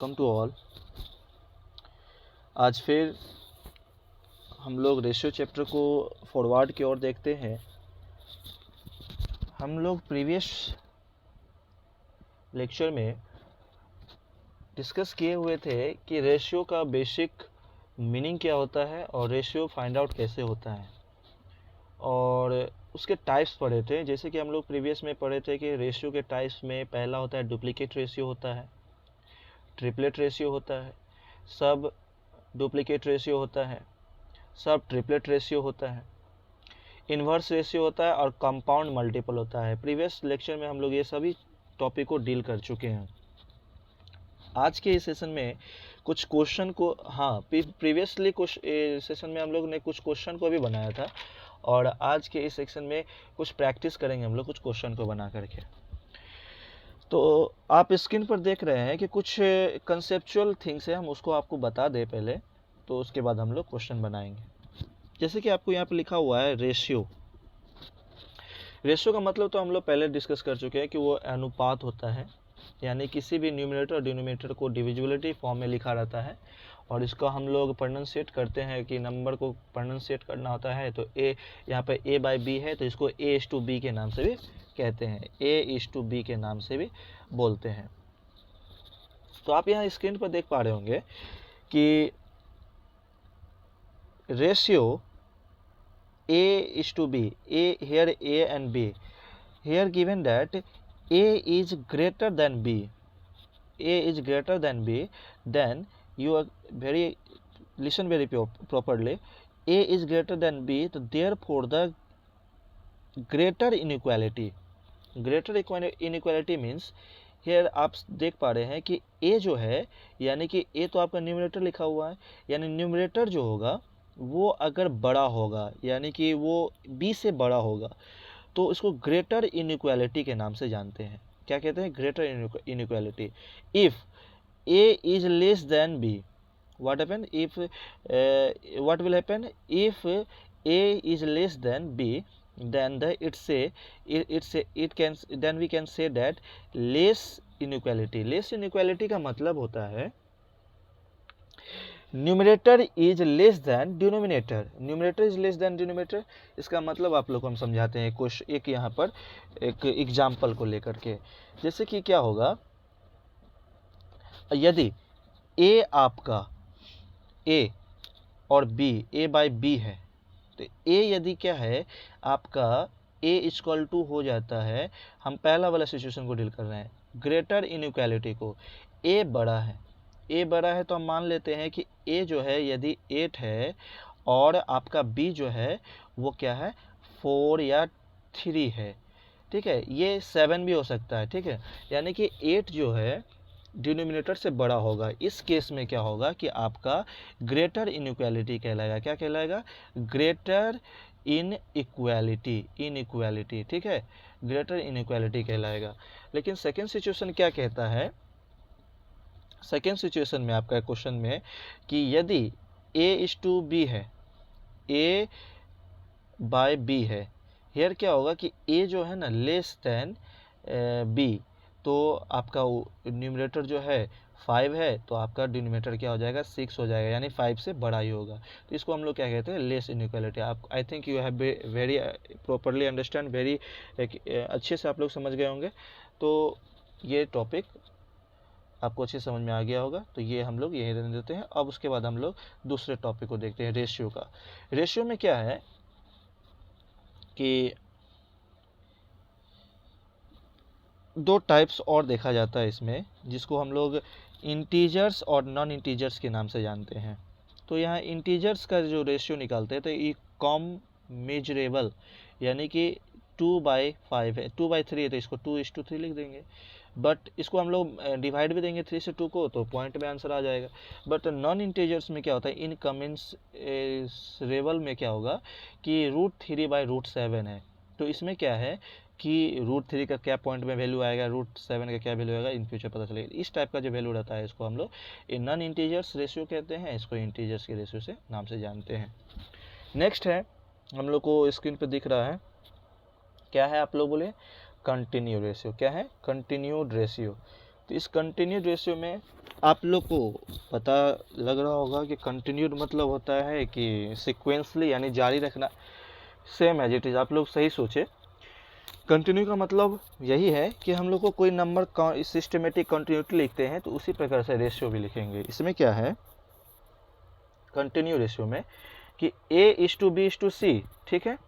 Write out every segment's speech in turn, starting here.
Welcome to all. आज फिर हम लोग रेशियो चैप्टर को फॉरवर्ड की ओर देखते हैं। हम लोग प्रीवियस लेक्चर में डिस्कस किए हुए थे कि रेशियो का बेसिक मीनिंग क्या होता है और रेशियो फाइंड आउट कैसे होता है, और उसके टाइप्स पढ़े थे। जैसे कि हम लोग प्रीवियस में पढ़े थे कि रेशियो के टाइप्स में पहला होता है डुप्लीकेट रेशियो होता है, ट्रिपलेट रेशियो होता है, सब डुप्लीकेट रेशियो होता है, सब ट्रिपलेट रेशियो होता है, इन्वर्स रेशियो होता है और कंपाउंड मल्टीपल होता है। प्रीवियस लेक्चर में हम लोग ये सभी टॉपिक को डील कर चुके हैं। आज के इस सेशन में कुछ क्वेश्चन को प्रीवियसली कुछ सेशन में हम लोग ने कुछ क्वेश्चन को भी बनाया था, और आज के इस सेक्शन में कुछ प्रैक्टिस करेंगे हम लोग कुछ क्वेश्चन को बना करके। तो आप स्क्रीन पर देख रहे हैं कि कुछ कंसेप्चुअल थिंग्स है, हम उसको आपको बता दें पहले, तो उसके बाद हम लोग क्वेश्चन बनाएंगे। जैसे कि आपको यहाँ पे लिखा हुआ है रेशियो। रेशियो का मतलब तो हम लोग पहले डिस्कस कर चुके हैं कि वो अनुपात होता है, यानी किसी भी न्यूमरेटर और डिनोमिनेटर को डिविजिबिलिटी फॉर्म में लिखा रहता है, और इसको हम लोग प्रोनाउंसिएट करते हैं कि नंबर को प्रोनाउंसिएट करना होता है। तो ए यहाँ पे ए बाई बी है, तो इसको ए इज टू बी के नाम से भी कहते हैं, ए इज टू बी के नाम से भी बोलते हैं। तो आप यहाँ स्क्रीन पर देख पा रहे होंगे कि ratio A is to B, here A and B, here given that A is greater than B, A is greater than B, then you are listen very properly, A is greater than B, so therefore the greater inequality means here आप देख पा रहे हैं कि A जो है, यानी कि A तो आपका न्यूमरेटर लिखा हुआ है, यानी न्यूमरेटर जो होगा वो अगर बड़ा होगा, यानी कि वो B से बड़ा होगा, तो इसको ग्रेटर इनइक्वालिटी के नाम से जानते हैं। क्या कहते हैं? Greater inequality. If A is less than B, what happen if what will happen if A is less than B, then then we can say that less inequality का मतलब होता है numerator is less than denominator. इसका मतलब आप लोग को हम समझाते हैं कुछ एक यहाँ पर एक एग्जाम्पल को लेकर के। जैसे कि क्या होगा, यदि ए आपका ए और बी ए बाई बी है, तो ए यदि क्या है आपका ए इक्वल टू हो जाता है, हम पहला वाला सिचुएशन को डील कर रहे हैं, ग्रेटर इनइक्वालिटी को। ए बड़ा है तो हम मान लेते हैं कि ए जो है यदि 8 है और आपका बी जो है वो क्या है 4 या 3 है, ठीक है, ये 7 भी हो सकता है, ठीक है, यानी कि 8 जो है डिनोमिनेटर से बड़ा होगा। इस केस में क्या होगा कि आपका ग्रेटर इनइक्वालिटी कहलाएगा। क्या कहलाएगा? ग्रेटर इनइक्वालिटी, ठीक है, ग्रेटर इनइक्वालिटी कहलाएगा। लेकिन सेकेंड सिचुएशन क्या कहता है? सेकेंड सिचुएशन में आपका क्वेश्चन में कि यदि a इज टू बी है, a बाय बी है, हेयर क्या होगा कि a जो है ना लेस देन b, तो आपका न्यूमरेटर जो है 5 है, तो आपका डिनोमिनेटर क्या हो जाएगा 6 हो जाएगा, यानी 5 से बड़ा ही होगा। तो इसको हम लोग क्या कहते हैं? Less inequality. आप I think you have very properly understand, very अच्छे से आप लोग समझ गए होंगे। तो ये टॉपिक आपको अच्छे समझ में आ गया होगा, तो ये हम लोग यही रहने देते हैं। अब उसके बाद हम लोग दूसरे टॉपिक को देखते हैं, रेशियो का। रेशियो में क्या है कि दो टाइप्स और देखा जाता है इसमें, जिसको हम लोग इंटीजर्स और नॉन इंटीजर्स के नाम से जानते हैं। तो यहाँ इंटीजर्स का जो रेशियो निकालते हैं, तो ये कॉम मेजरेबल, यानी कि 2/5 है, 2/3 है, तो इसको 2:3 लिख देंगे। बट इसको हम लोग डिवाइड भी देंगे 3 से 2 को, तो पॉइंट में आंसर आ जाएगा। बट नॉन इंटीजर्स में क्या होता है? इनकमेंसरेबल में क्या होगा कि √3/√7 है। तो इसमें क्या है कि √3 का क्या पॉइंट में वैल्यू आएगा, √7 का क्या वैल्यू आएगा, इन फ्यूचर पता चलेगा। इस टाइप का जो वैल्यू रहता है इसको हम लोग नॉन इंटीजर्स रेशियो कहते हैं, इसको इंटीजर्स के रेशियो से नाम से जानते हैं। नेक्स्ट है, हम लोग को स्क्रीन पर दिख रहा है, क्या है आप लोग बोले? Continue ratio. क्या है? Continued ratio. तो इस कंटिन्यूड रेशियो में आप लोग को पता लग रहा होगा कि कंटिन्यूड मतलब होता है कि सिक्वेंसली यानी जारी रखना, सेम एज इट इज़। आप लोग सही सोचे, कंटिन्यू का मतलब यही है कि हम लोग को कोई नंबर सिस्टमेटिक कंटिन्यूटी लिखते हैं तो उसी प्रकार से रेशियो भी लिखेंगे। इसमें क्या है कंटिन्यू रेशियो में कि A:B:C, ठीक है,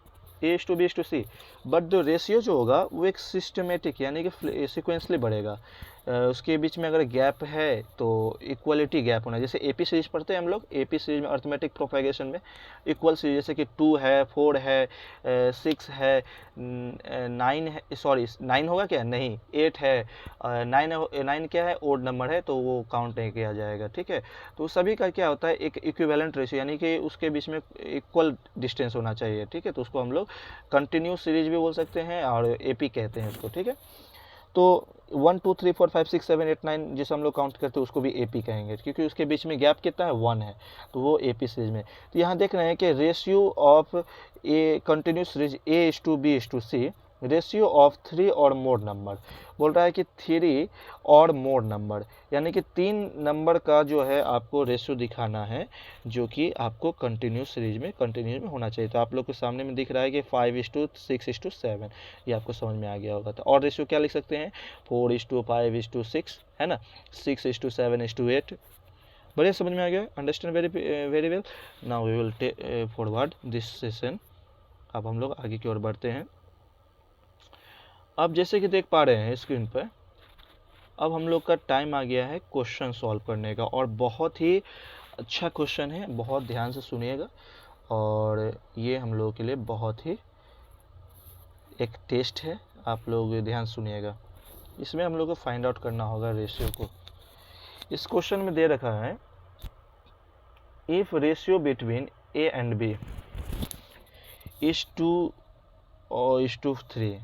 A:B:C, बट जो रेशियो जो होगा वो एक सिस्टमेटिक यानी कि सिक्वेंसली बढ़ेगा। उसके बीच में अगर गैप है तो इक्वलिटी गैप होना, जैसे एपी सीरीज पढ़ते हैं हम लोग, एपी सीरीज में अर्थमेटिक प्रोपेगेशन में इक्वल सीरीज, जैसे कि 2 है, 4 है, 6 है, 9 है, सॉरी 9 होगा क्या, नहीं 8 है, 9 क्या है, ओड नंबर है तो वो काउंट नहीं किया जाएगा, ठीक है। तो सभी का क्या होता है एक इक्विवेलेंट रेशियो यानी कि उसके बीच में इक्वल डिस्टेंस होना चाहिए, ठीक है। तो उसको हम लोग कंटिन्यूस सीरीज भी बोल सकते हैं और एपी कहते हैं उसको, ठीक है। तो 1 2 3 4 5 6 7 8 9 जिसे हम लोग काउंट करते हैं उसको भी एपी कहेंगे, क्योंकि उसके बीच में गैप कितना है 1 है, तो वो एपी सीरीज में। तो यहाँ देख रहे हैं कि ratio of a continuous series A:B:C, ratio of 3 और मोर नंबर, बोल रहा है कि 3 और मोर नंबर यानी कि 3 नंबर का जो है आपको रेशियो दिखाना है जो कि आपको कंटिन्यूस सीरीज में होना चाहिए। तो आप लोग के सामने में दिख रहा है कि 5:6:7, ये आपको समझ में आ गया होगा। तो और रेशियो क्या लिख सकते हैं 4:5:6 है ना, 6:7:8। बढ़िया, समझ में आ गया, understand very well. Now we will forward this session. अब हम लोग आगे की ओर बढ़ते हैं। अब जैसे कि देख पा रहे हैं स्क्रीन पर, अब हम लोग का टाइम आ गया है क्वेश्चन सॉल्व करने का, और बहुत ही अच्छा क्वेश्चन है, बहुत ध्यान से सुनिएगा, और ये हम लोगों के लिए बहुत ही एक टेस्ट है, आप लोग ध्यान सुनिएगा। इसमें हम लोग को फाइंड आउट करना होगा रेशियो को। इस क्वेश्चन में दे रखा है if ratio between A and B is 2:3,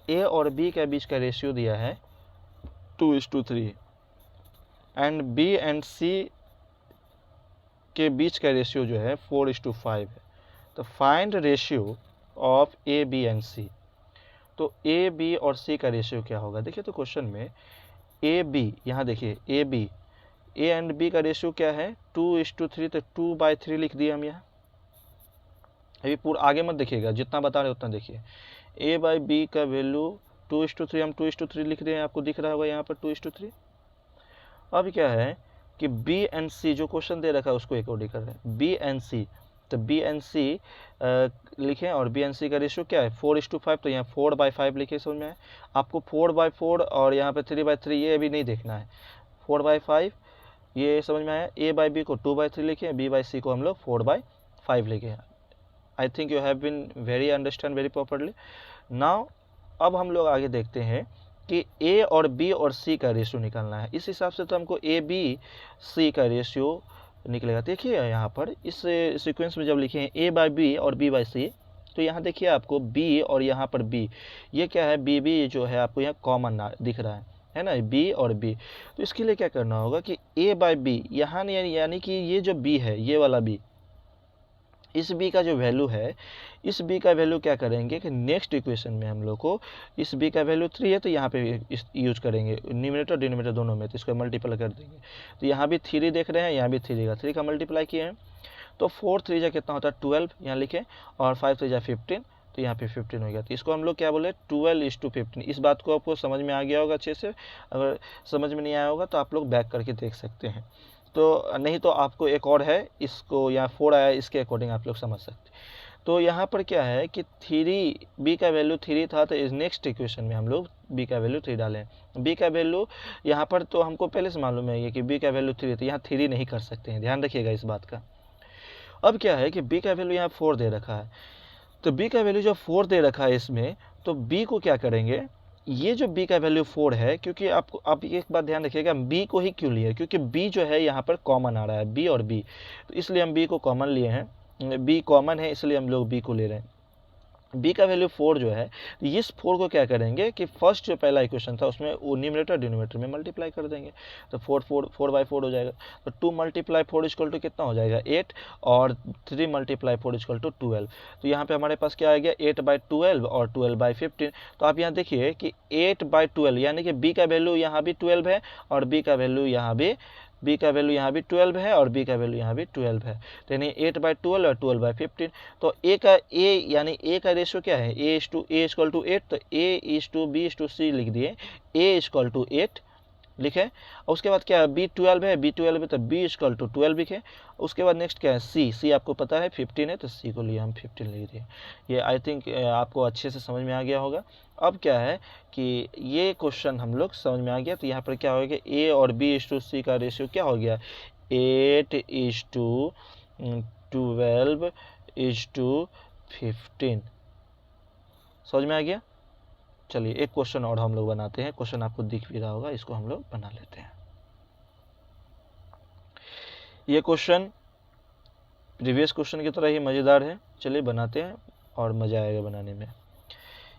A और बी के बीच का रेशियो दिया है 2:3, एंड बी एंड सी के बीच का रेशियो जो है 4:5 है। तो find ratio of A B and C. तो ए बी और सी का रेशियो क्या होगा, देखिए तो क्वेश्चन में ए बी, यहाँ देखिए ए एंड बी का रेशियो क्या है 2:3, तो 2/3 लिख दिए हम यहाँ। अभी पूरा आगे मत देखिएगा, जितना बता रहे उतना देखिए। ए बाई बी का वैल्यू 2:3, हम 2:3 लिख रहे हैं, आपको दिख रहा होगा यहाँ पर 2:3। अब क्या है कि बी एंड सी जो क्वेश्चन दे रखा है उसको अकॉर्डिंग कर रहे हैं, बी एंड सी। तो बी एंड सी लिखें, और बी एंड सी का रेशियो क्या है 4:5, तो यहाँ 4/5 लिखे, समझ में आए आपको। 4/4 और यहाँ पे 3/3 ये अभी नहीं देखना है, 4/5 ये समझ में आया। ए बाई बी को 2/3 लिखे, बी बाई सी को हम लोग 4/5 लिखे। I think you have been very understand very properly. Now अब हम लोग आगे देखते हैं कि ए और बी और सी का रेशियो निकालना है। इस हिसाब से तो हमको ए बी सी का रेशियो निकलेगा। देखिए यहाँ पर इस सीक्वेंस में जब लिखे हैं ए बाई बी और बी बाई सी, तो यहाँ देखिए आपको बी और यहाँ पर बी, ये क्या है बी बी जो है आपको यहाँ कॉमन दिख रहा है ना, बी और बी। तो इसके लिए क्या करना होगा कि ए बाई बी यहाँ यानी कि ये जो बी है, ये वाला बी, इस b का जो वैल्यू है, इस b का वैल्यू क्या करेंगे कि नेक्स्ट इक्वेशन में हम लोग को इस b का वैल्यू 3 है तो यहाँ पे यूज करेंगे न्यूमरेटर डिनोमिनेटर दोनों में, तो इसको मल्टीप्लाई कर देंगे। तो यहाँ भी 3 देख रहे हैं, यहाँ भी 3 का मल्टीप्लाई किए हैं, तो 4 3 जा कितना होता है 12, यहाँ लिखें, और 5 3 जा 15, तो यहाँ पे 15 हो गया। तो इसको हम लोग क्या बोले 12:15। इस बात को आपको समझ में आ गया होगा अच्छे से, अगर समझ में नहीं आया होगा तो आप लोग बैक करके देख सकते हैं, तो नहीं तो आपको एक और है, इसको यहाँ 4 आया, इसके अकॉर्डिंग आप लोग समझ सकते। तो यहाँ पर क्या है कि 3 बी का वैल्यू 3 था, तो इस नेक्स्ट इक्वेशन में हम लोग बी का वैल्यू 3 डालें। बी का वैल्यू यहाँ पर तो हमको पहले से मालूम है कि बी का वैल्यू 3, तो यहाँ 3 नहीं कर सकते हैं, ध्यान रखिएगा इस बात का। अब क्या है कि बी का वैल्यू यहाँ 4 दे रखा है, तो बी का वैल्यू जो 4 दे रखा है इसमें, तो बी को क्या करेंगे, ये जो b का वैल्यू 4 है, क्योंकि आपको आप एक बात ध्यान रखिएगा, b को ही क्यों लिए, क्योंकि b जो है यहाँ पर कॉमन आ रहा है, b और b, तो इसलिए हम b को कॉमन लिए हैं, b कॉमन है इसलिए हम लोग b को ले रहे हैं। b का वैल्यू 4 जो है, इस 4 को क्या करेंगे कि फर्स्ट जो पहला इक्वेशन था उसमें वो न्यूमरेटर डिनोमिनेटर में मल्टीप्लाई कर देंगे, तो 4 बाई 4 हो जाएगा। तो 2 मल्टीप्लाई 4 इक्वल टू कितना हो जाएगा 8, और 3 मल्टीप्लाई 4 इक्वल टू 12। तो यहाँ पे हमारे पास क्या आ गया 8/12 और 12/15। तो आप यहाँ देखिए कि 8/12 यानी कि b का वैल्यू यहाँ भी 12 है और b का वैल्यू यहाँ भी 12 है और b का वैल्यू यहाँ भी 12 है। तो यानी 8/12 और 12/15। तो यानी a का रेशियो क्या है, a इक्वल टू 8, तो a/b/c लिख दिए, a इक्वल टू 8 लिखे। और उसके बाद क्या है b12 है, तो b इक्वल टू 12 लिखे। उसके बाद नेक्स्ट क्या है c आपको पता है 15 है, तो c को लिए हम 15 लिख दिए। ये आई थिंक आपको अच्छे से समझ में आ गया होगा। अब क्या है कि ये क्वेश्चन हम लोग समझ में आ गया, तो यहाँ पर क्या हो गया a और b/c का रेशियो क्या हो गया 8:12:15। समझ में आ गया। चलिए एक क्वेश्चन और हम लोग बनाते हैं, क्वेश्चन आपको दिख भी रहा होगा, इसको हम लोग बना लेते हैं। ये क्वेश्चन प्रीवियस क्वेश्चन की तरह ही मज़ेदार है, चलिए बनाते हैं और मज़ा आएगा बनाने में।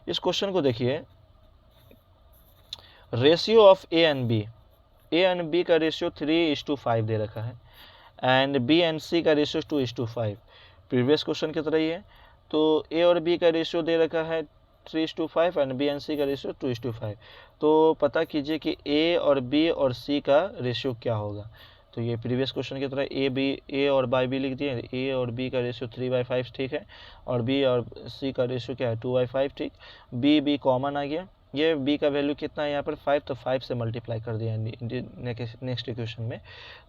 इस क्वेश्चन को देखिए, ratio of A and B का रेशियो 3:5 दे रखा है, एंड बी एंड सी का रेशियो 2:5। प्रीवियस क्वेश्चन की तरह ही है। तो ए और बी का रेशियो दे रखा है 3:5 एंड बी एंड सी का रेशियो 2:5। तो पता कीजिए कि ए और बी और सी का रेशियो क्या होगा। तो ये प्रीवियस क्वेश्चन की तरह ए और बाई बी लिख दिए, ए और बी का रेशियो 3/5 ठीक है, और बी और सी का रेशियो क्या है 2/5 ठीक। बी कॉमन आ गया, ये b का वैल्यू कितना है यहाँ पर 5, तो 5 से मल्टीप्लाई कर दिया नेक्स्ट इक्वेशन में।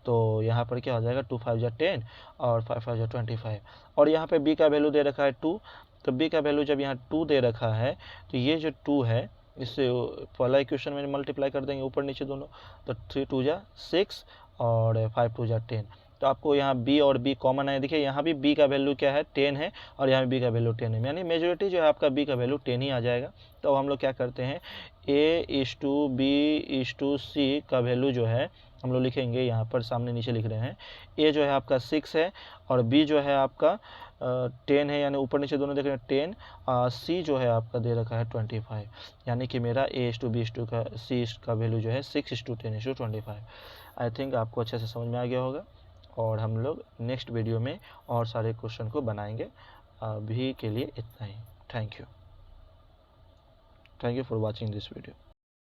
तो यहाँ पर क्या हो जाएगा 2 5 जा 10 और 5 5 जा 25। और यहाँ पे b का वैल्यू दे रखा है 2, तो b का वैल्यू जब यहाँ 2 दे रखा है, तो ये जो 2 है इससे पहला इक्वेशन में मल्टीप्लाई कर देंगे ऊपर नीचे दोनों, तो 3 2 जा 6 और 5 2 जा 10। तो आपको यहाँ b और b कॉमन है, देखिए यहाँ भी b का वैल्यू क्या है 10 है और यहाँ भी b का वैल्यू 10 है, यानी मेजोरिटी जो है आपका b का वैल्यू 10 ही आ जाएगा। तो हम लोग क्या करते हैं a/b/c का वैल्यू जो है हम लोग लिखेंगे, यहाँ पर सामने नीचे लिख रहे हैं। a जो है आपका 6 है और b जो है आपका 10 है, यानी ऊपर नीचे दोनों देख रहे हैं 10। c जो है आपका दे रखा है 25, यानी कि मेरा a/b/ का c का वैल्यू जो है 6:10:25। आई थिंक आपको अच्छे से समझ में आ गया होगा, और हम लोग नेक्स्ट वीडियो में और सारे क्वेश्चन को बनाएंगे। अभी के लिए इतना ही। Thank you for watching this video.